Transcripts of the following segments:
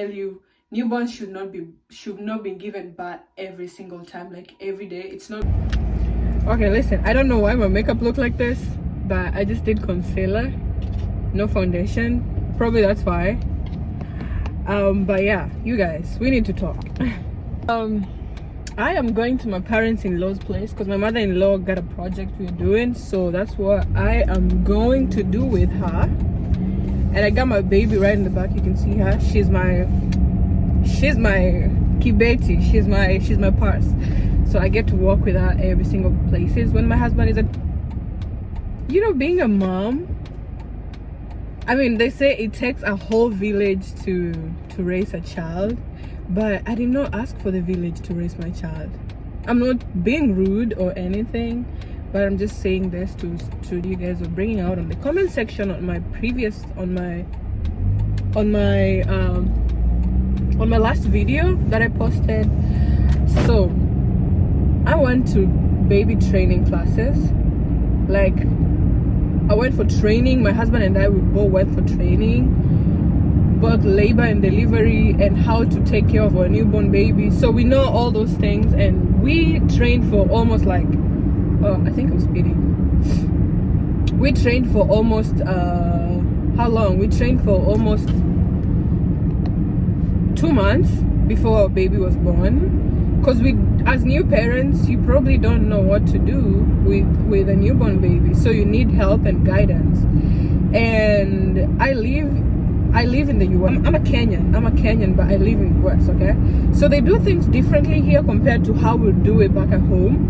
Tell you, newborns should not be given birth every single time, like every day. It's not okay. Listen, I don't know why my makeup look like this, but I just did concealer, no foundation. Probably that's why. But yeah, you guys, we need to talk. I am going to my parents-in-law's place because my mother-in-law got a project we're doing, so that's what I am going to do with her. And I got my baby right in the back. You can see her. She's my kibeti. She's my purse. So I get to walk with her every single places when my husband is at. You know, being a mom, I mean, they say it takes a whole village to raise a child, but I did not ask for the village to raise my child. I'm not being rude or anything, but I'm just saying this to you guys, or bringing out on the comment section on my previous on my last video that I posted. So I went to baby training classes. Like, I went for training. My husband and I, we both went for training, both labor and delivery and how to take care of a newborn baby. So we know all those things, and we trained for almost like, oh, I think I'm speeding. We trained for almost how long? We trained for almost 2 months before our baby was born. Because we, as new parents, you probably don't know what to do with a newborn baby, so you need help and guidance. And I live in the US. I'm a Kenyan, but I live in the US, okay? So they do things differently here compared to how we do it back at home.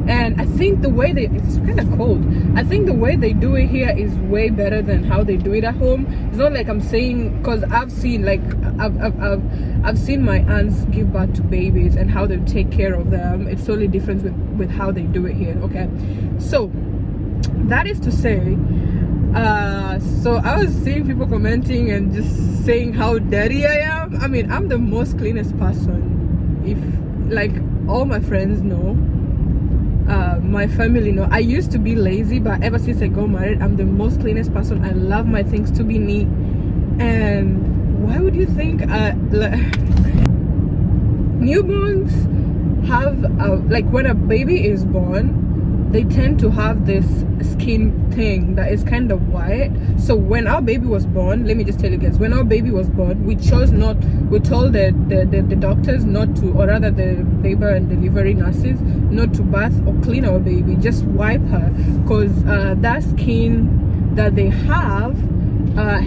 And I think the way it's kind of cold. I think the way they do it here is way better than how they do it at home. It's not like I'm saying, because I've seen, like, I've seen my aunts give birth to babies and how they take care of them. It's totally different with how they do it here, okay? So that is to say, so I was seeing people commenting and just saying how dirty I am. I mean, I'm the most cleanest person. If, like, all my friends know, my family know. I used to be lazy, but ever since I got married, I'm the most cleanest person. I love my things to be neat. And why would you think newborns have like, when a baby is born, they tend to have this skin thing that is kind of white. So when our baby was born, let me just tell you guys, when our baby was born, we told the doctors not to, or rather the labor and delivery nurses, not to bath or clean our baby, just wipe her, because that skin that they have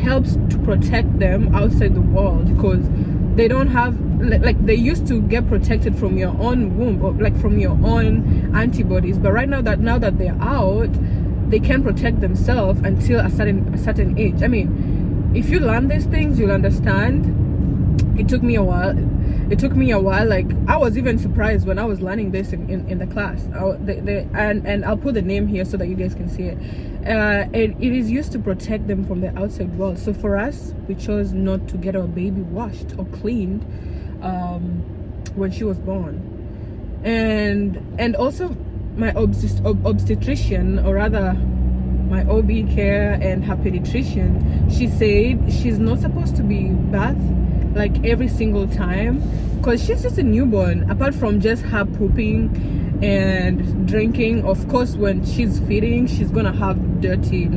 helps to protect them outside the world, because they don't have, like, they used to get protected from your own womb, or like from your own antibodies, but right now that they're out, they can protect themselves until a certain age. I mean, if you learn these things, you'll understand. It took me a while. Like, I was even surprised when I was learning this in the class. And I'll put the name here so that you guys can see it. It is used to protect them from the outside world. So for us, we chose not to get our baby washed or cleaned when she was born. And also my obstetrician, or rather my OB care and her pediatrician, she said she's not supposed to be bathed like every single time, because she's just a newborn. Apart from just her pooping and drinking, of course when she's feeding, she's gonna have dirty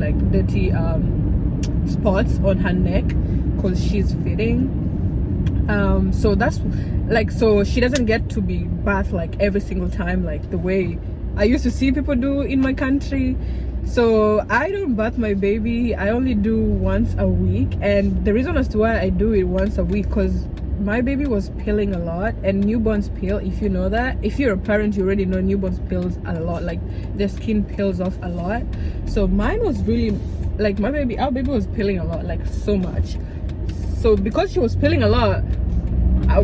spots on her neck because she's feeding. So that's like, so she doesn't get to be bathed like every single time, like the way I used to see people do in my country. So I don't bath my baby. I only do once a week, and the reason as to why I do it once a week, because my baby was peeling a lot, and newborns peel. If you know that, if you're a parent, you already know newborns peels a lot, like their skin peels off a lot. So mine was really, like, our baby was peeling a lot, like so much. So because she was peeling a lot,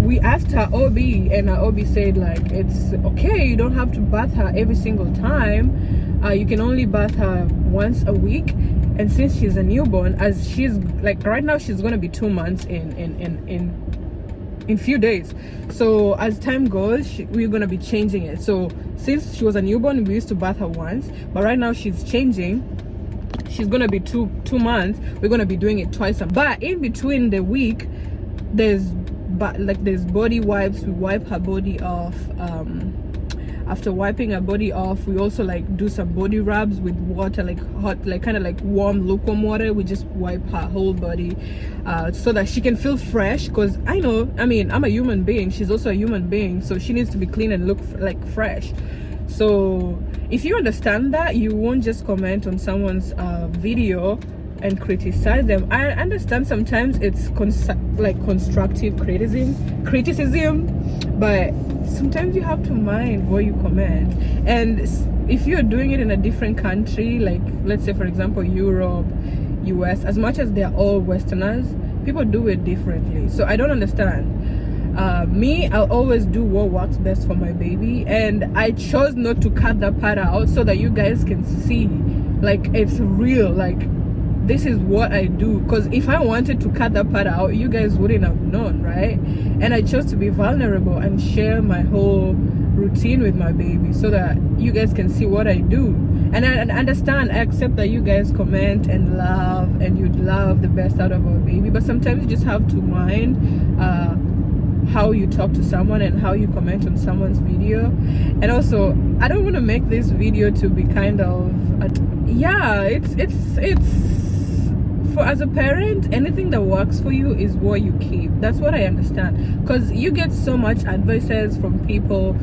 we asked her OB, and her OB said, like, it's okay, you don't have to bath her every single time. You can only bath her once a week. And since she's a newborn, as she's like, right now she's gonna be 2 months in few days. So as time goes, we're gonna be changing it. So since she was a newborn, we used to bath her once, but right now she's changing. She's gonna be 2 months. We're gonna be doing it twice. But in between the week, there's like there's body wipes. We wipe her body off. After wiping her body off, we also like do some body rubs with water, like hot, like kind of like warm lukewarm water. We just wipe her whole body so that she can feel fresh, because I mean I'm a human being, she's also a human being, so she needs to be clean and look like fresh. So if you understand that, you won't just comment on someone's video and criticize them. I understand sometimes it's constructive criticism, but sometimes you have to mind what you comment. And if you're doing it in a different country, like let's say for example Europe, US, as much as they're all Westerners, people do it differently. So I don't understand. Me, I'll always do what works best for my baby, and I chose not to cut that part out so that you guys can see like it's real, like this is what I do. Because if I wanted to cut that part out, you guys wouldn't have known, right? And I chose to be vulnerable and share my whole routine with my baby so that you guys can see what I do. And I understand, I accept that you guys comment and love, and you'd love the best out of our baby, but sometimes you just have to mind how you talk to someone and how you comment on someone's video. And also, I don't want to make this video to be kind of it's for, as a parent, anything that works for you is what you keep. That's what I understand, because you get so much advices from people.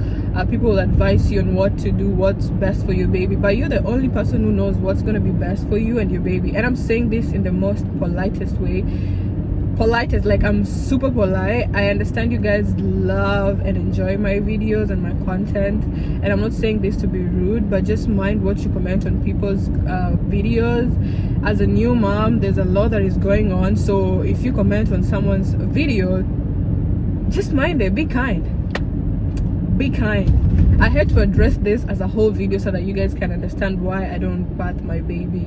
People will advise you on what to do, what's best for your baby, but you're the only person who knows what's going to be best for you and your baby. And I'm saying this in the most politest way. Politest, like I'm super polite. I understand you guys love and enjoy my videos and my content, and I'm not saying this to be rude, but just mind what you comment on people's videos. As a new mom, there's a lot that is going on, so if you comment on someone's video, just mind it. Be kind. I had to address this as a whole video so that you guys can understand why I don't bath my baby,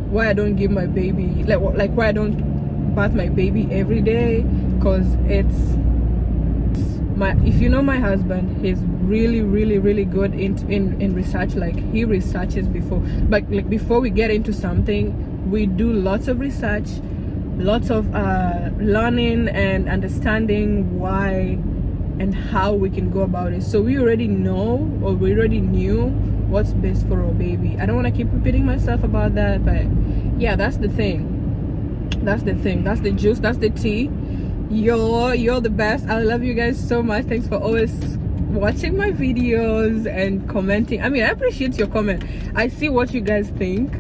why I don't give my baby like why I don't bath my baby every day. Because if you know my husband, he's really good in research. Like he researches before, but like before we get into something, we do lots of research, lots of learning and understanding why and how we can go about it. So we already know, or we already knew what's best for our baby. I don't want to keep repeating myself about that, but yeah, that's the thing. That's the juice, that's the tea. You're the best. I love you guys so much. Thanks for always watching my videos and commenting. I mean, I appreciate your comment. I see what you guys think.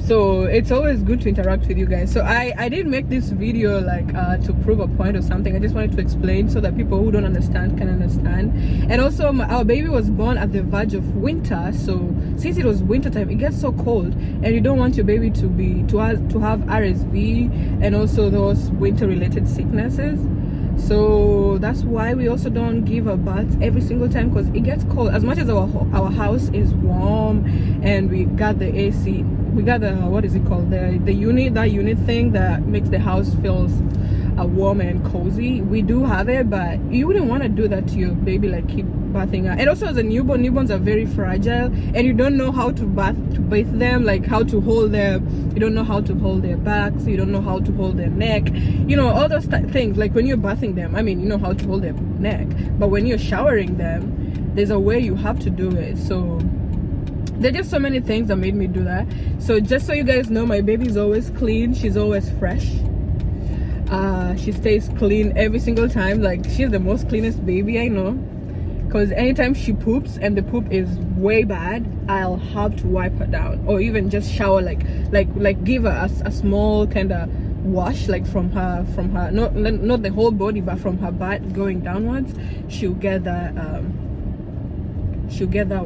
So it's always good to interact with you guys. So I didn't make this video like to prove a point or something. I just wanted to explain so that people who don't understand can understand. And also our baby was born at the verge of winter, so since it was winter time, it gets so cold, and you don't want your baby to have RSV and also those winter related sicknesses. So that's why we also don't give a bath every single time, because it gets cold. As much as our house is warm and we got the AC, we got the, what is it called, the unit thing that makes the house feels warm and cozy, we do have it, but you wouldn't want to do that to your baby, like keep bathing her. And also as a newborn, newborns are very fragile, and you don't know how to bathe them, like how to hold them. You don't know how to hold their backs, you don't know how to hold their neck, you know, all those things. Like when you're bathing them, I mean, you know how to hold their neck, but when you're showering them, there's a way you have to do it. So there are just so many things that made me do that. So just so you guys know, my baby's always clean, she's always fresh. She stays clean every single time. Like she's the most cleanest baby I know, because anytime she poops and the poop is way bad, I'll have to wipe her down, or even just shower, like give her a small kind of wash, like from her not the whole body, but from her butt going downwards. She'll get that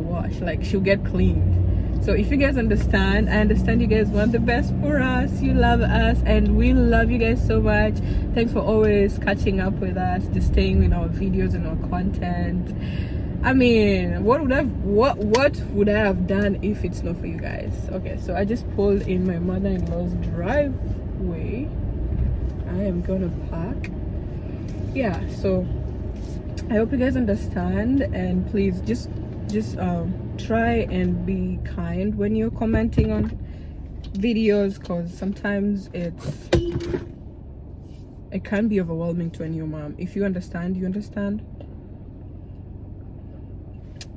wash, like she'll get cleaned. So if you guys understand, I understand you guys want the best for us, you love us, and we love you guys so much. Thanks for always catching up with us, just staying in our videos and our content. I mean, what would I have done if it's not for you guys? Okay, so I just pulled in my mother-in-law's driveway. I am gonna park. Yeah, so I hope you guys understand, and please just try and be kind when you're commenting on videos, because sometimes it can be overwhelming to a new mom. If you understand, you understand.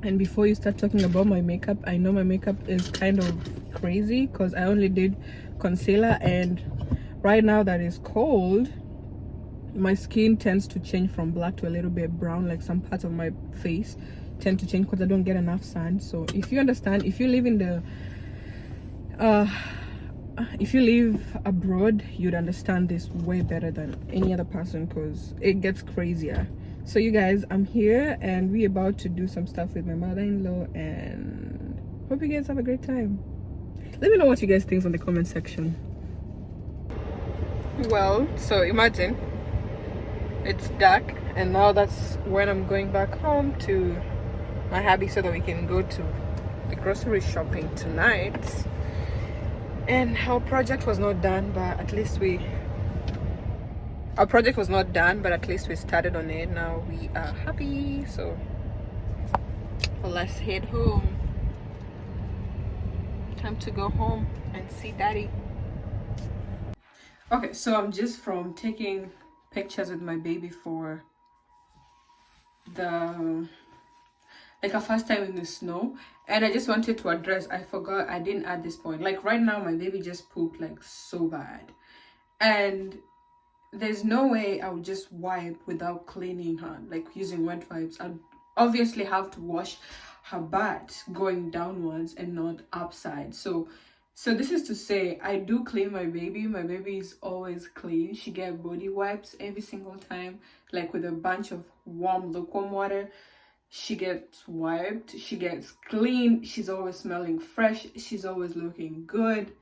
And before you start talking about my makeup, I know my makeup is kind of crazy because I only did concealer, and right now that is cold, my skin tends to change from black to a little bit brown. Like some parts of my face tend to change because I don't get enough sun. So if you understand, if you live in the if you live abroad, you'd understand this way better than any other person because it gets crazier. So you guys, I'm here and we're about to do some stuff with my mother-in-law, and hope you guys have a great time. Let me know what you guys think in the comment section. Well, so imagine it's dark, and now that's when I'm going back home to my hubby so that we can go to the grocery shopping tonight. And our project was not done, but at least we started on it. Now we are happy, so let's head home. Time to go home and see daddy. Okay, so I'm just from taking pictures with my baby for the a first time in the snow, and I just wanted to address, I forgot, I didn't add this point. Like right now my baby just pooped like so bad, and there's no way I would just wipe without cleaning her, like using wet wipes. I'd obviously have to wash her butt going downwards and not upside. So this is to say, I do clean my baby. My baby is always clean. She gets body wipes every single time, like with a bunch of warm lukewarm water. She gets wiped, she gets clean, she's always smelling fresh, she's always looking good,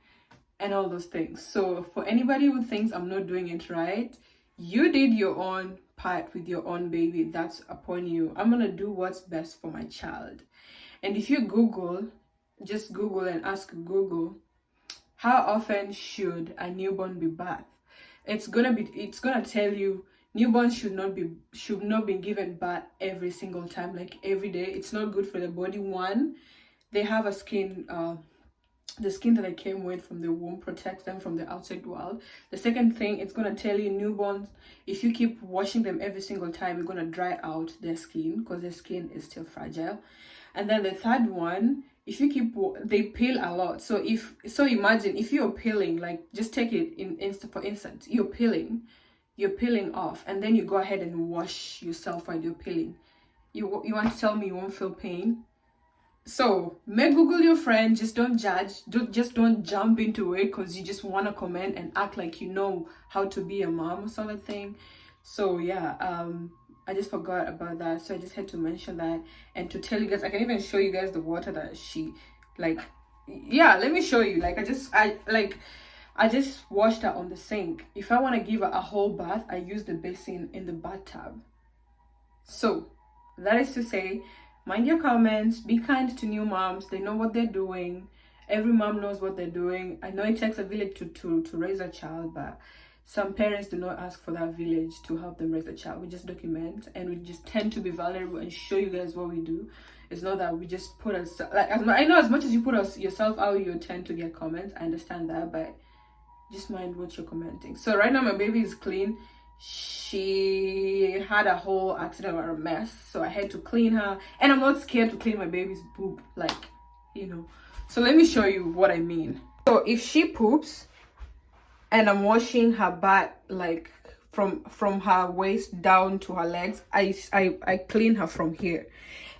and all those things. So for anybody who thinks I'm not doing it right, you did your own part with your own baby. That's upon you. I'm gonna do what's best for my child. And if you just Google and ask Google, how often should a newborn be bathed? It's gonna tell you newborns should not be given bath every single time, like every day. It's not good for the body. One, they have a skin, the skin that they came with from the womb protects them from the outside world. The second thing, it's gonna tell you newborns, if you keep washing them every single time, you're gonna dry out their skin because their skin is still fragile. And then the third one, if you keep, they peel a lot. So imagine if you're peeling, like just take it for instance, you're peeling off, and then you go ahead and wash yourself while you're peeling. You want to tell me you won't feel pain? So make Google your friend. Just don't judge. Don't jump into it because you just want to comment and act like you know how to be a mom or sort of thing. So yeah, I just forgot about that, so I just had to mention that and to tell you guys. I can even show you guys the water that she, like, yeah, let me show you. Like I just washed her on the sink. If I want to give her a whole bath, I use the basin in the bathtub. So that is to say, mind your comments, be kind to new moms. They know what they're doing. Every mom knows what they're doing. I know it takes a village to raise a child, but some parents do not ask for that village to help them raise a child. We just document, and we just tend to be vulnerable and show you guys what we do. It's not that we just put us, like, I know as much as you put yourself out, you tend to get comments. I understand that, but just mind what you're commenting. So right now my baby is clean. She had a whole accident or a mess, so I had to clean her, and I'm not scared to clean my baby's boob, like, you know. So let me show you what I mean. So if she poops and I'm washing her butt, like from her waist down to her legs, I clean her from here.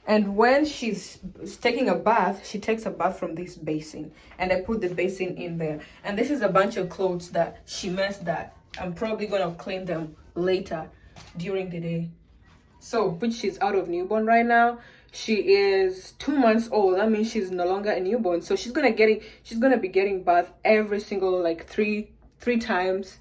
And when she's taking a bath, she takes a bath from this basin, and I put the basin in there. And this is a bunch of clothes that she messed that I'm probably gonna clean them later during the day. So, which she's out of newborn right now. She is 2 months old. That means she's no longer a newborn. So she's gonna be getting bath every single, like three times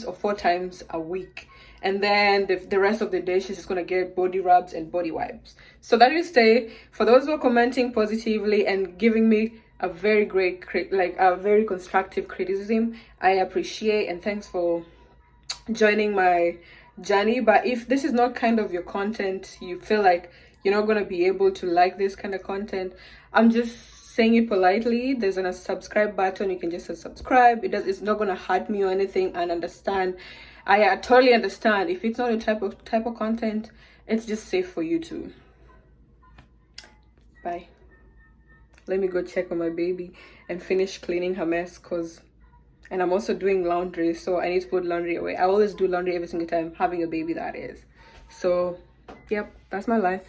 or 4 times a week. And then the rest of the day, she's just gonna get body rubs and body wipes. So that is say, for those who are commenting positively and giving me a very great, a very constructive criticism, I appreciate, and thanks for joining my journey. But if this is not kind of your content, you feel like you're not gonna be able to like this kind of content, I'm just saying it politely. There's a subscribe button. You can just subscribe. It's not gonna hurt me or anything. And understand, I totally understand. If it's not a type of content, it's just safe for you to. Bye. Let me go check on my baby and finish cleaning her mess, and I'm also doing laundry, so I need to put laundry away. I always do laundry every single time having a baby, that is. So yep, that's my life.